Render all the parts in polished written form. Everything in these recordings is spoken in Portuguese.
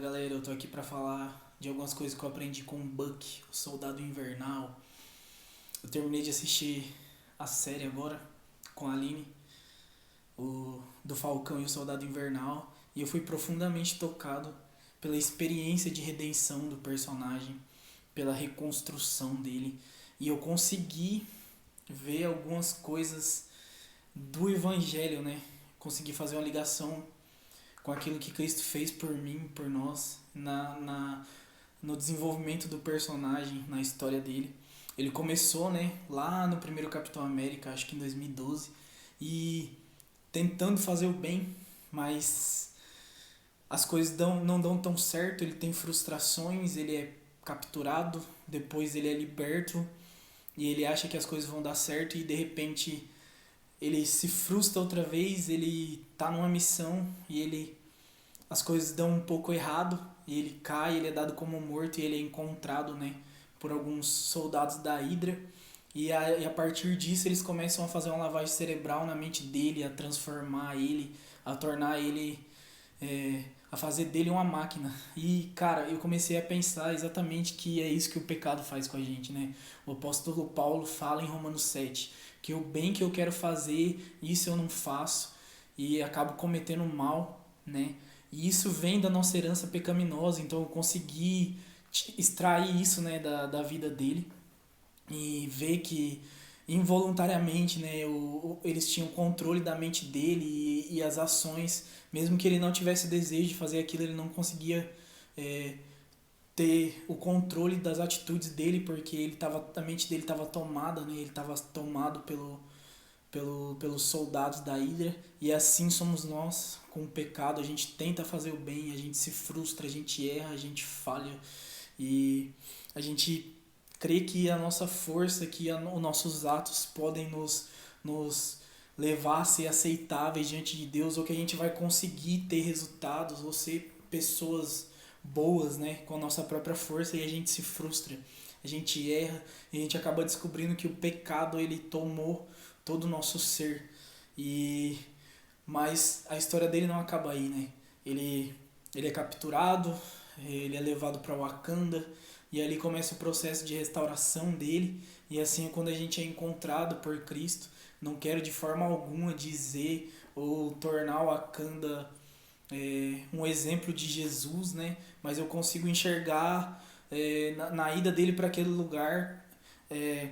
Galera, eu tô aqui pra falar de algumas coisas que eu aprendi com o Buck, o Soldado Invernal. Eu terminei de assistir a série agora com a Aline, do Falcão e o Soldado Invernal, e eu fui profundamente tocado pela experiência de redenção do personagem, pela reconstrução dele, e eu consegui ver algumas coisas do Evangelho, né? Consegui fazer uma ligação com aquilo que Cristo fez por mim, por nós, no desenvolvimento do personagem, na história dele. Ele começou, né, lá no primeiro Capitão América, acho que em 2012, e tentando fazer o bem, mas as coisas não dão tão certo, ele tem frustrações, ele é capturado, depois ele é liberto e ele acha que as coisas vão dar certo e de repente ele se frustra outra vez, ele tá numa missão e as coisas dão um pouco errado e ele cai, ele é dado como morto e ele é encontrado, né, por alguns soldados da Hydra. E a partir disso eles começam a fazer uma lavagem cerebral na mente dele, a transformar ele, a tornar ele, a fazer dele uma máquina. E cara, eu comecei a pensar exatamente que é isso que o pecado faz com a gente, né? O apóstolo Paulo fala em Romanos 7 que o bem que eu quero fazer, isso eu não faço e acabo cometendo mal, né? E isso vem da nossa herança pecaminosa, então eu consegui extrair isso, né, da vida dele e ver que involuntariamente, né, eles tinham controle da mente dele e as ações, mesmo que ele não tivesse desejo de fazer aquilo, ele não conseguia é, ter o controle das atitudes dele, porque a mente dele estava tomada, né, ele estava tomado pelos soldados da Hydra, e assim somos nós com o pecado. A gente tenta fazer o bem, a gente se frustra, a gente erra, a gente falha e a gente crê que a nossa força, que os nossos atos podem nos levar a ser aceitáveis diante de Deus, ou que a gente vai conseguir ter resultados ou ser pessoas boas, né, com a nossa própria força, e a gente se frustra, a gente erra e a gente acaba descobrindo que o pecado ele tomou todo o nosso ser. E mas a história dele não acaba aí, né? Ele é capturado, ele é levado para Wakanda e ali começa o processo de restauração dele. E assim é quando a gente é encontrado por Cristo. Não quero de forma alguma dizer ou tornar o Wakanda um exemplo de Jesus, né? Mas eu consigo enxergar na ida dele para aquele lugar é,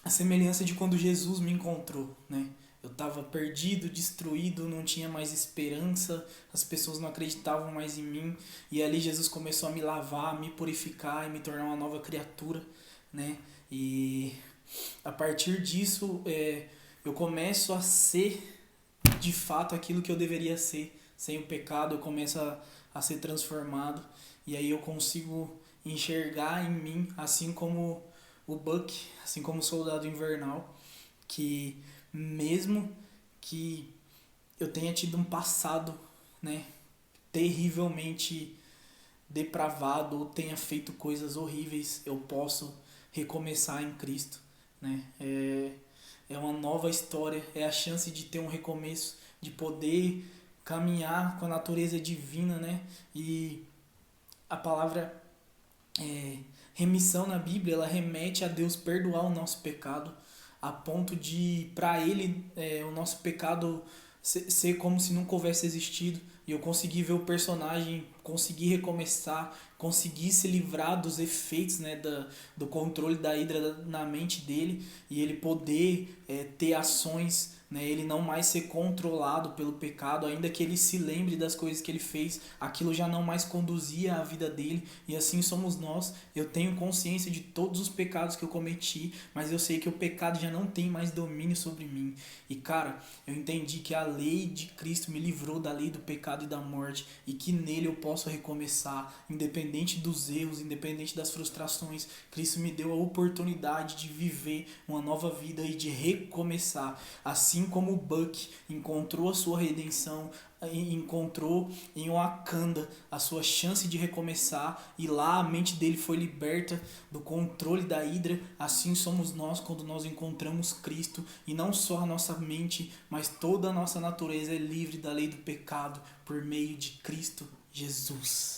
a semelhança de quando Jesus me encontrou, né? Eu estava perdido, destruído, não tinha mais esperança, as pessoas não acreditavam mais em mim, e ali Jesus começou a me lavar, a me purificar e me tornar uma nova criatura, né? E a partir disso eu começo a ser de fato aquilo que eu deveria ser. Sem o pecado eu começo a ser transformado, e aí eu consigo enxergar em mim, assim como o Buck, assim como o Soldado Invernal, que mesmo que eu tenha tido um passado, né, terrivelmente depravado ou tenha feito coisas horríveis, eu posso recomeçar em Cristo, né? É uma nova história, é a chance de ter um recomeço, de poder caminhar com a natureza divina, né? E a palavra remissão na Bíblia, ela remete a Deus perdoar o nosso pecado, a ponto de, para Ele, o nosso pecado ser como se nunca houvesse existido. E eu consegui ver o personagem conseguir recomeçar, conseguir se livrar dos efeitos, né, do controle da Hydra na mente dele, e ele poder ter ações, né, ele não mais ser controlado pelo pecado, ainda que ele se lembre das coisas que ele fez, aquilo já não mais conduzia a vida dele. E assim somos nós. Eu tenho consciência de todos os pecados que eu cometi, mas eu sei que o pecado já não tem mais domínio sobre mim. E cara, eu entendi que a lei de Cristo me livrou da lei do pecado e da morte, e que nele eu posso recomeçar, independente dos erros, independente das frustrações. Cristo me deu a oportunidade de viver uma nova vida e de recomeçar, assim como o Buck encontrou a sua redenção, encontrou em Wakanda a sua chance de recomeçar, e lá a mente dele foi liberta do controle da Hydra. Assim somos nós quando nós encontramos Cristo, e não só a nossa mente, mas toda a nossa natureza é livre da lei do pecado por meio de Cristo Jesus.